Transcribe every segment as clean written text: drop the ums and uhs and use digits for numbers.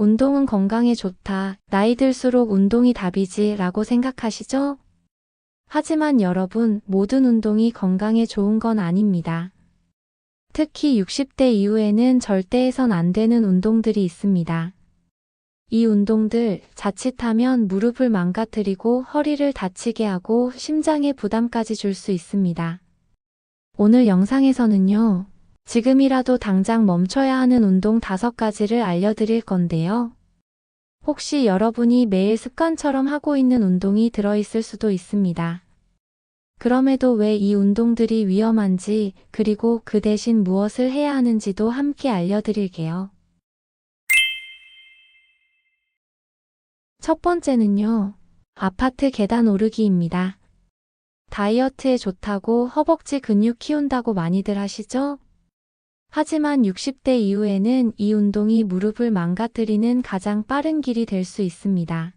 운동은 건강에 좋다. 나이 들수록 운동이 답이지 라고 생각하시죠? 하지만 여러분, 모든 운동이 건강에 좋은 건 아닙니다. 특히 60대 이후에는 절대 해선 안 되는 운동들이 있습니다. 이 운동들 자칫하면 무릎을 망가뜨리고 허리를 다치게 하고 심장에 부담까지 줄 수 있습니다. 오늘 영상에서는요, 지금이라도 당장 멈춰야 하는 운동 5가지를 알려드릴 건데요. 혹시 여러분이 매일 습관처럼 하고 있는 운동이 들어있을 수도 있습니다. 그럼에도 왜 이 운동들이 위험한지, 그리고 그 대신 무엇을 해야 하는지도 함께 알려드릴게요. 첫 번째는요, 아파트 계단 오르기입니다. 다이어트에 좋다고 허벅지 근육 키운다고 많이들 하시죠? 하지만 60대 이후에는 이 운동이 무릎을 망가뜨리는 가장 빠른 길이 될 수 있습니다.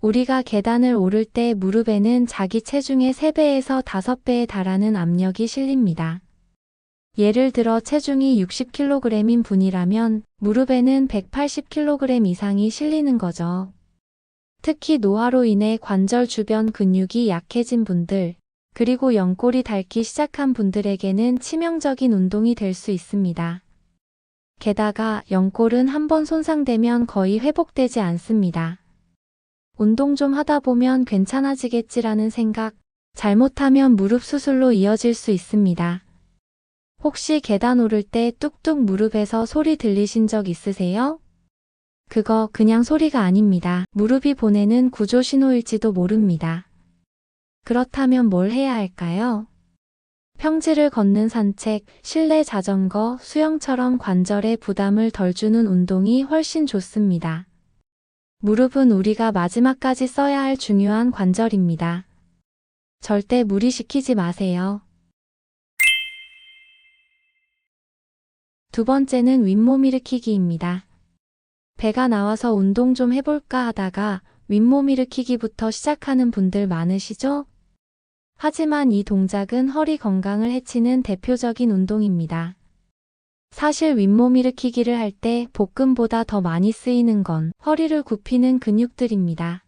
우리가 계단을 오를 때 무릎에는 자기 체중의 3배에서 5배에 달하는 압력이 실립니다. 예를 들어 체중이 60kg인 분이라면 무릎에는 180kg 이상이 실리는 거죠. 특히 노화로 인해 관절 주변 근육이 약해진 분들, 그리고 연골이 닳기 시작한 분들에게는 치명적인 운동이 될 수 있습니다. 게다가 연골은 한번 손상되면 거의 회복되지 않습니다. 운동 좀 하다 보면 괜찮아지겠지라는 생각, 잘못하면 무릎 수술로 이어질 수 있습니다. 혹시 계단 오를 때 뚝뚝 무릎에서 소리 들리신 적 있으세요? 그거 그냥 소리가 아닙니다. 무릎이 보내는 구조 신호일지도 모릅니다. 그렇다면 뭘 해야 할까요? 평지를 걷는 산책, 실내 자전거, 수영처럼 관절에 부담을 덜 주는 운동이 훨씬 좋습니다. 무릎은 우리가 마지막까지 써야 할 중요한 관절입니다. 절대 무리시키지 마세요. 두 번째는 윗몸 일으키기입니다. 배가 나와서 운동 좀 해볼까 하다가 윗몸 일으키기부터 시작하는 분들 많으시죠? 하지만 이 동작은 허리 건강을 해치는 대표적인 운동입니다. 사실 윗몸 일으키기를 할 때 복근보다 더 많이 쓰이는 건 허리를 굽히는 근육들입니다.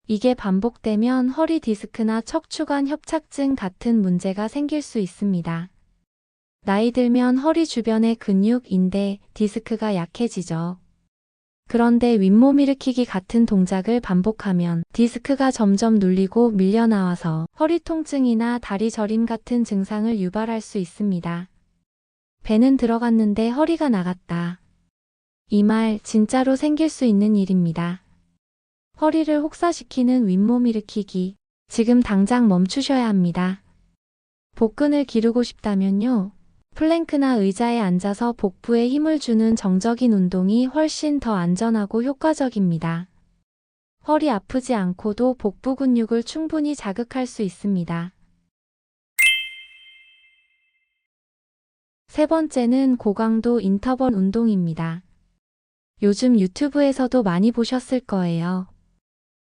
이게 반복되면 허리 디스크나 척추관 협착증 같은 문제가 생길 수 있습니다. 나이 들면 허리 주변의 근육, 인대, 디스크가 약해지죠. 그런데 윗몸 일으키기 같은 동작을 반복하면 디스크가 점점 눌리고 밀려나와서 허리 통증이나 다리 저림 같은 증상을 유발할 수 있습니다. 배는 들어갔는데 허리가 나갔다. 이 말 진짜로 생길 수 있는 일입니다. 허리를 혹사시키는 윗몸 일으키기, 지금 당장 멈추셔야 합니다. 복근을 기르고 싶다면요, 플랭크나 의자에 앉아서 복부에 힘을 주는 정적인 운동이 훨씬 더 안전하고 효과적입니다. 허리 아프지 않고도 복부 근육을 충분히 자극할 수 있습니다. 세 번째는 고강도 인터벌 운동입니다. 요즘 유튜브에서도 많이 보셨을 거예요.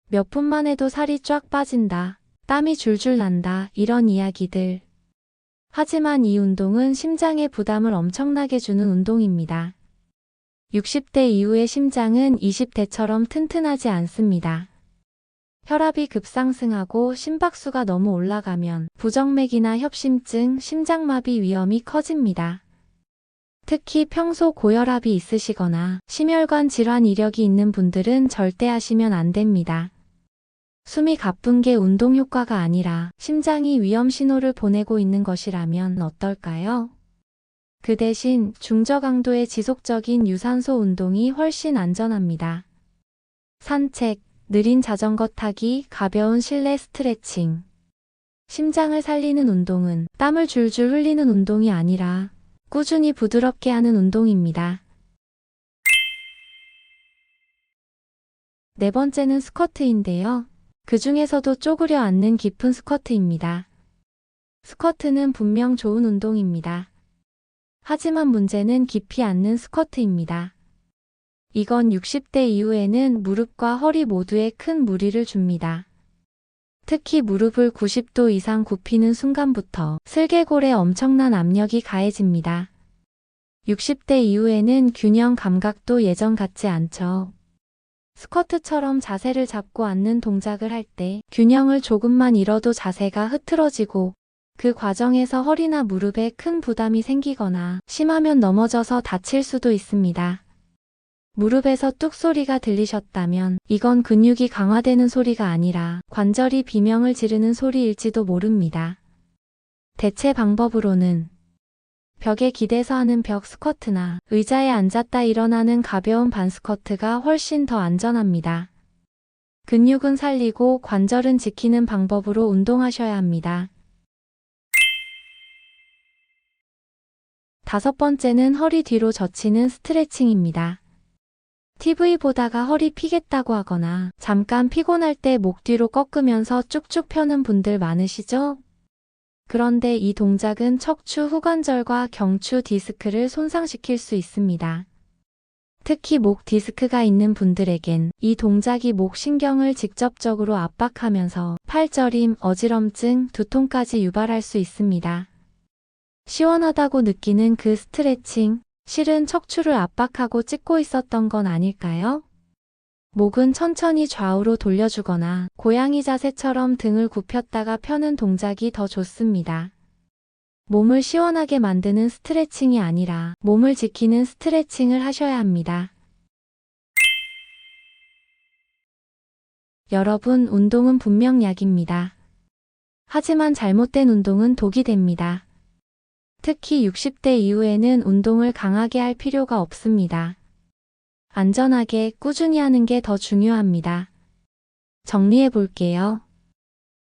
몇 분만 해도 살이 쫙 빠진다, 땀이 줄줄 난다, 이런 이야기들. 하지만 이 운동은 심장에 부담을 엄청나게 주는 운동입니다. 60대 이후의 심장은 20대처럼 튼튼하지 않습니다. 혈압이 급상승하고 심박수가 너무 올라가면 부정맥이나 협심증, 심장마비 위험이 커집니다. 특히 평소 고혈압이 있으시거나 심혈관 질환 이력이 있는 분들은 절대 하시면 안 됩니다. 숨이 가쁜 게 운동 효과가 아니라 심장이 위험 신호를 보내고 있는 것이라면 어떨까요? 그 대신 중저강도의 지속적인 유산소 운동이 훨씬 안전합니다. 산책, 느린 자전거 타기, 가벼운 실내 스트레칭. 심장을 살리는 운동은 땀을 줄줄 흘리는 운동이 아니라 꾸준히 부드럽게 하는 운동입니다. 네 번째는 스쿼트인데요. 그 중에서도 쪼그려 앉는 깊은 스쿼트입니다. 스쿼트는 분명 좋은 운동입니다. 하지만 문제는 깊이 앉는 스쿼트입니다. 이건 60대 이후에는 무릎과 허리 모두에 큰 무리를 줍니다. 특히 무릎을 90도 이상 굽히는 순간부터 슬개골에 엄청난 압력이 가해집니다. 60대 이후에는 균형 감각도 예전 같지 않죠. 스쿼트처럼 자세를 잡고 앉는 동작을 할 때 균형을 조금만 잃어도 자세가 흐트러지고 그 과정에서 허리나 무릎에 큰 부담이 생기거나 심하면 넘어져서 다칠 수도 있습니다. 무릎에서 뚝 소리가 들리셨다면 이건 근육이 강화되는 소리가 아니라 관절이 비명을 지르는 소리일지도 모릅니다. 대체 방법으로는 벽에 기대서 하는 벽 스쿼트나 의자에 앉았다 일어나는 가벼운 반 스쿼트가 훨씬 더 안전합니다. 근육은 살리고 관절은 지키는 방법으로 운동하셔야 합니다. 5번째는 허리 뒤로 젖히는 스트레칭입니다. TV 보다가 허리 피겠다고 하거나 잠깐 피곤할 때 목 뒤로 꺾으면서 쭉쭉 펴는 분들 많으시죠? 그런데 이 동작은 척추 후관절과 경추 디스크를 손상시킬 수 있습니다. 특히 목 디스크가 있는 분들에겐 이 동작이 목 신경을 직접적으로 압박하면서 팔저림, 어지럼증, 두통까지 유발할 수 있습니다. 시원하다고 느끼는 그 스트레칭, 실은 척추를 압박하고 찢고 있었던 건 아닐까요? 목은 천천히 좌우로 돌려주거나 고양이 자세처럼 등을 굽혔다가 펴는 동작이 더 좋습니다. 몸을 시원하게 만드는 스트레칭이 아니라 몸을 지키는 스트레칭을 하셔야 합니다. 여러분, 운동은 분명 약입니다. 하지만 잘못된 운동은 독이 됩니다. 특히 60대 이후에는 운동을 강하게 할 필요가 없습니다. 안전하게 꾸준히 하는 게 더 중요합니다. 정리해 볼게요.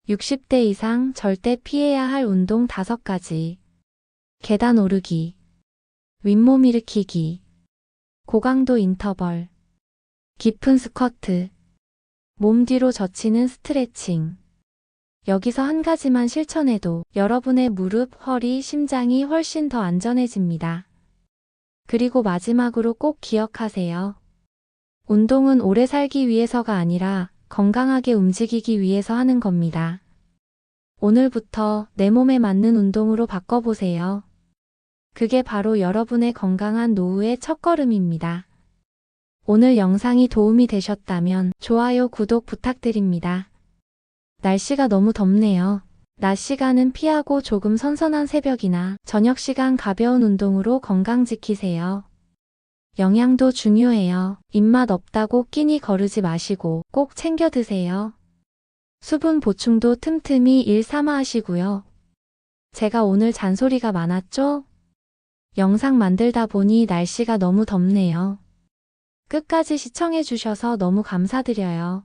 60대 이상 절대 피해야 할 운동 5가지. 계단 오르기, 윗몸 일으키기, 고강도 인터벌, 깊은 스쿼트, 몸 뒤로 젖히는 스트레칭. 여기서 한 가지만 실천해도 여러분의 무릎, 허리, 심장이 훨씬 더 안전해집니다. 그리고 마지막으로 꼭 기억하세요. 운동은 오래 살기 위해서가 아니라 건강하게 움직이기 위해서 하는 겁니다. 오늘부터 내 몸에 맞는 운동으로 바꿔보세요. 그게 바로 여러분의 건강한 노후의 첫걸음입니다. 오늘 영상이 도움이 되셨다면 좋아요, 구독 부탁드립니다. 날씨가 너무 덥네요. 낮 시간은 피하고 조금 선선한 새벽이나 저녁 시간 가벼운 운동으로 건강 지키세요. 영양도 중요해요. 입맛 없다고 끼니 거르지 마시고 꼭 챙겨 드세요. 수분 보충도 틈틈이 일 삼아 하시고요. 제가 오늘 잔소리가 많았죠? 영상 만들다 보니 날씨가 너무 덥네요. 끝까지 시청해 주셔서 너무 감사드려요.